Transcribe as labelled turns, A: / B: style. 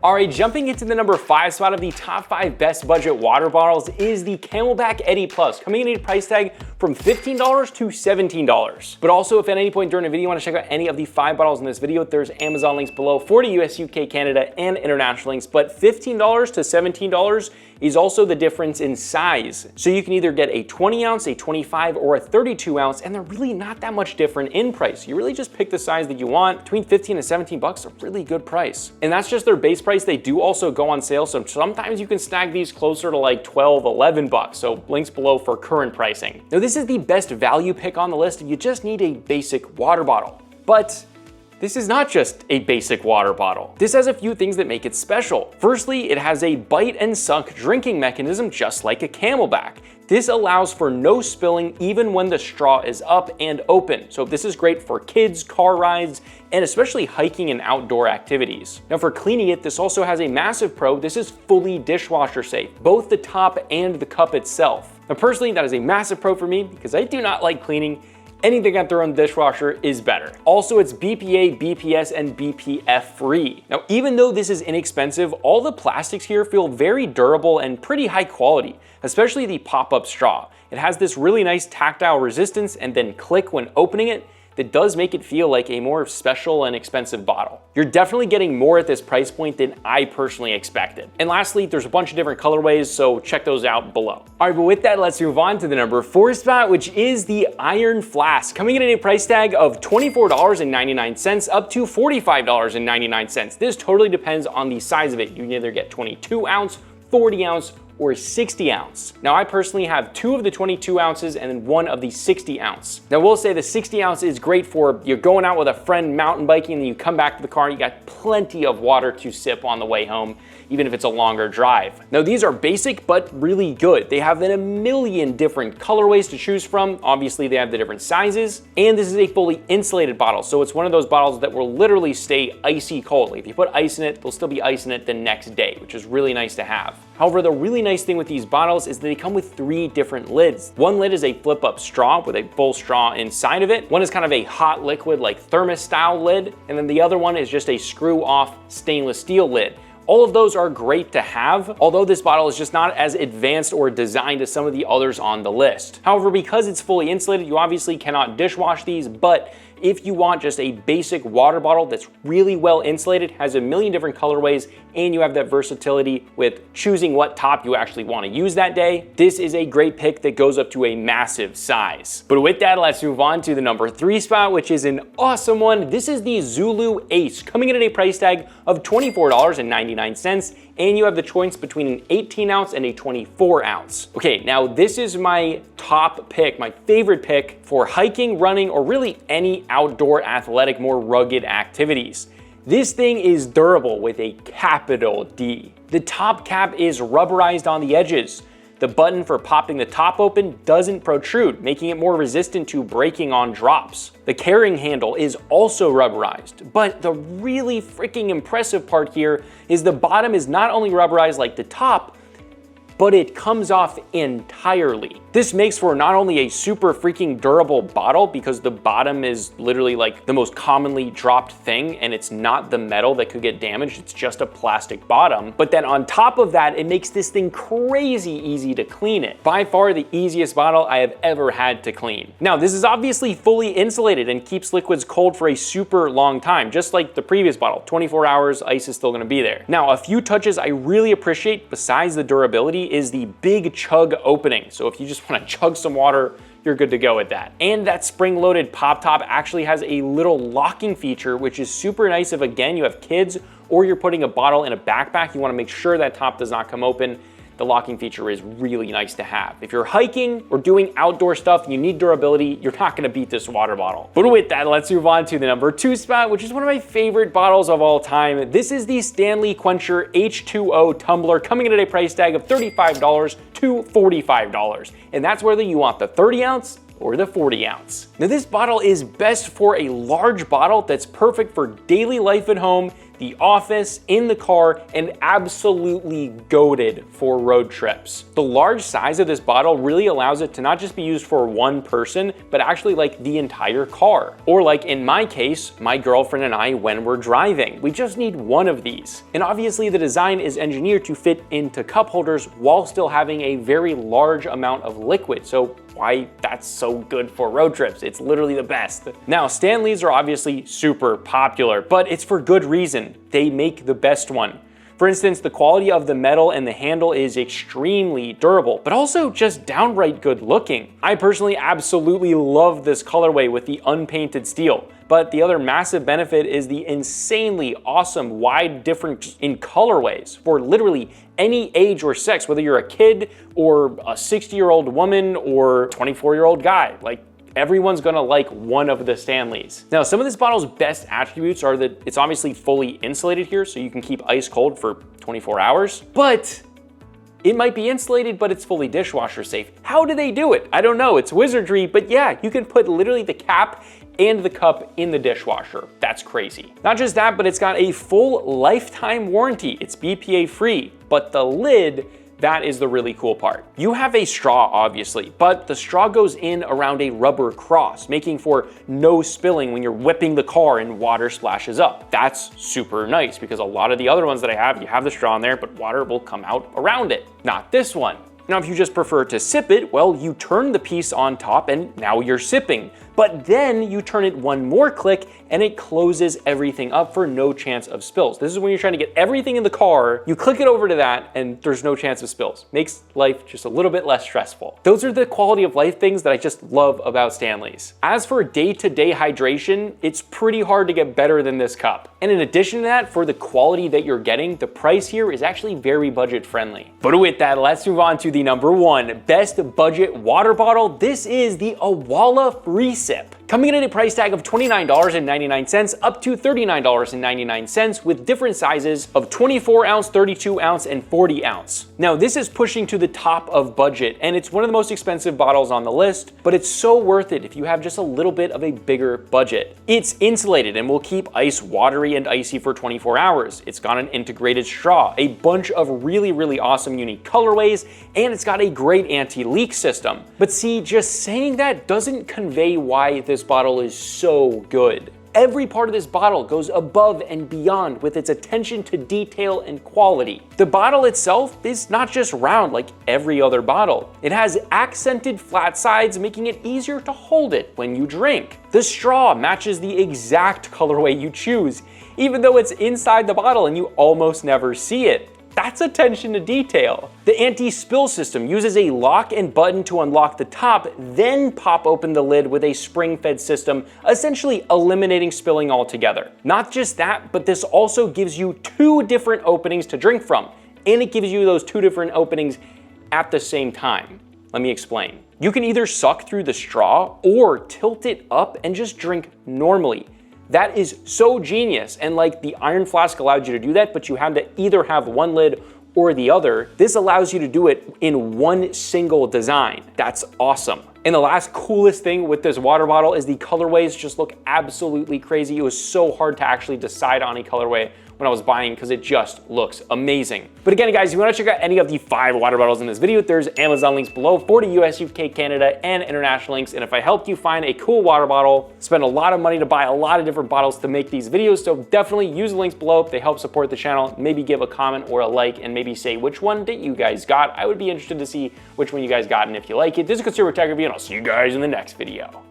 A: Alright, jumping into the number 5 spot of the top 5 best budget water bottles is the CamelBak Eddy Plus, coming in at a price tag from $15 to $17. But also, if at any point during the video you want to check out any of the 5 bottles in this video, there's Amazon links below for the US, UK, Canada, and international links. But $15 to $17 is also the difference in size. So you can either get a 20 ounce, a 25, or a 32 ounce, and they're really not that much different in price. You really just pick the size that you want. Between 15 and 17 bucks, a really good price. And that's just their base price. They do also go on sale, so sometimes you can snag these closer to like 12, 11 bucks. So links below for current pricing. Now this is the best value pick on the list if you just need a basic water bottle. But this is not just a basic water bottle. This has a few things that make it special. Firstly, it has a bite and suck drinking mechanism just like a CamelBak. This allows for no spilling even when the straw is up and open. So this is great for kids, car rides, and especially hiking and outdoor activities. Now for cleaning it, this also has a massive pro. This is fully dishwasher safe, both the top and the cup itself. Now personally, that is a massive pro for me because I do not like cleaning. Anything I throw in the dishwasher is better. Also, it's BPA, BPS, and BPF free. Now, even though this is inexpensive, all the plastics here feel very durable and pretty high quality, especially the pop-up straw. It has this really nice tactile resistance and then click when opening it that does make it feel like a more special and expensive bottle. You're definitely getting more at this price point than I personally expected. And lastly, there's a bunch of different colorways, so check those out below. All right, but with that, let's move on to the number 4 spot, which is the Iron Flask, coming in at a price tag of $24.99 up to $45.99. This totally depends on the size of it. You can either get 22 ounce, 40 ounce, or 60 ounce. Now I personally have 2 of the 22 ounces and then 1 of the 60 ounce. Now we'll say the 60 ounce is great for you're going out with a friend mountain biking and then you come back to the car and you got plenty of water to sip on the way home, even if it's a longer drive. Now these are basic but really good. They have a million different colorways to choose from. Obviously they have the different sizes, and this is a fully insulated bottle. So it's one of those bottles that will literally stay icy cold. Like if you put ice in it, there'll still be ice in it the next day, which is really nice to have. However, the really nice thing with these bottles is that they come with 3 different lids. One lid is a flip up straw with a full straw inside of it. One is kind of a hot liquid like thermos style lid. And then the other one is just a screw off stainless steel lid. All of those are great to have, although this bottle is just not as advanced or designed as some of the others on the list. However, because it's fully insulated, you obviously cannot dishwash these, but if you want just a basic water bottle that's really well insulated, has a million different colorways, and you have that versatility with choosing what top you actually want to use that day, this is a great pick that goes up to a massive size. But with that, let's move on to the number 3 spot, which is an awesome one. This is the Zulu Ace, coming in at a price tag of $24.99, and you have the choice between an 18 ounce and a 24 ounce. Okay, now this is my top pick, my favorite pick for hiking, running, or really any outdoor athletic, more rugged activities. This thing is durable with a capital D. The top cap is rubberized on the edges. The button for popping the top open doesn't protrude, making it more resistant to breaking on drops. The carrying handle is also rubberized, but the really freaking impressive part here is the bottom is not only rubberized like the top, but it comes off entirely. This makes for not only a super freaking durable bottle because the bottom is literally like the most commonly dropped thing and it's not the metal that could get damaged, it's just a plastic bottom. But then on top of that, it makes this thing crazy easy to clean it. By far the easiest bottle I have ever had to clean. Now this is obviously fully insulated and keeps liquids cold for a super long time, just like the previous bottle, 24 hours, ice is still gonna be there. Now a few touches I really appreciate besides the durability is the big chug opening. So if you just want to chug some water, you're good to go with that. And that spring-loaded pop top actually has a little locking feature, which is super nice if, again, you have kids or you're putting a bottle in a backpack, you want to make sure that top does not come open. The locking feature is really nice to have. If you're hiking or doing outdoor stuff and you need durability, you're not gonna beat this water bottle. But with that, let's move on to the number 2 spot, which is one of my favorite bottles of all time. This is the Stanley Quencher H2O Tumbler, coming in at a price tag of $35 to $45. And that's whether you want the 30 ounce or the 40 ounce. Now this bottle is best for a large bottle that's perfect for daily life at home, the office, in the car, and absolutely goated for road trips. The large size of this bottle really allows it to not just be used for one person, but actually like the entire car. Or like in my case, my girlfriend and I when we're driving. We just need one of these. And obviously the design is engineered to fit into cup holders while still having a very large amount of liquid. So why that's so good for road trips. It's literally the best. Now, Stanleys are obviously super popular, but it's for good reason. They make the best one. For instance, the quality of the metal and the handle is extremely durable, but also just downright good looking. I personally absolutely love this colorway with the unpainted steel. But the other massive benefit is the insanely awesome wide difference in colorways for literally any age or sex, whether you're a kid or a 60-year-old woman or 24-year-old guy. Like, everyone's gonna like one of the Stanleys. Now, some of this bottle's best attributes are that it's obviously fully insulated here, so you can keep ice cold for 24 hours, but it might be insulated, but it's fully dishwasher safe. How do they do it? I don't know, it's wizardry, but yeah, you can put literally the cap and the cup in the dishwasher. That's crazy. Not just that, but it's got a full lifetime warranty. It's BPA free, but the lid, that is the really cool part. You have a straw, obviously, but the straw goes in around a rubber cross, making for no spilling when you're whipping the car and water splashes up. That's super nice because a lot of the other ones that I have, you have the straw in there, but water will come out around it. Not this one. Now, if you just prefer to sip it, well, you turn the piece on top and now you're sipping. But then you turn it one more click and it closes everything up for no chance of spills. This is when you're trying to get everything in the car, you click it over to that and there's no chance of spills. Makes life just a little bit less stressful. Those are the quality of life things that I just love about Stanleys. As for day-to-day hydration, it's pretty hard to get better than this cup. And in addition to that, for the quality that you're getting, the price here is actually very budget friendly. But with that, let's move on to the number one best budget water bottle. This is the Owala FreeSip. Coming in at a price tag of $29.99 up to $39.99 with different sizes of 24 ounce, 32 ounce, and 40 ounce. Now, this is pushing to the top of budget and it's one of the most expensive bottles on the list, but it's so worth it if you have just a little bit of a bigger budget. It's insulated and will keep ice watery and icy for 24 hours. It's got an integrated straw, a bunch of really awesome unique colorways, and it's got a great anti-leak system. But see, just saying that doesn't convey why this bottle is so good. Every part of this bottle goes above and beyond with its attention to detail and quality. The bottle itself is not just round like every other bottle. It has accented flat sides, making it easier to hold it when you drink. The straw matches the exact colorway you choose, even though it's inside the bottle and you almost never see it. That's attention to detail. The anti-spill system uses a lock and button to unlock the top, then pop open the lid with a spring-fed system, essentially eliminating spilling altogether. Not just that, but this also gives you two different openings to drink from, and it gives you those two different openings at the same time. Let me explain. You can either suck through the straw or tilt it up and just drink normally. That is so genius, and like the iron flask allowed you to do that, but you had to either have one lid or the other. This allows you to do it in one single design. That's awesome. And the last coolest thing with this water bottle is the colorways just look absolutely crazy. It was so hard to actually decide on a colorway when I was buying because it just looks amazing. But again, guys, if you want to check out any of the 5 water bottles in this video, there's Amazon links below for the US, UK, Canada, and international links. And if I helped you find a cool water bottle, spend a lot of money to buy a lot of different bottles to make these videos, so definitely use the links below. They help support the channel. Maybe give a comment or a like and maybe say which one that you guys got. I would be interested to see which one you guys got and if you like it. This is Consumer Tech Review, and I'll see you guys in the next video.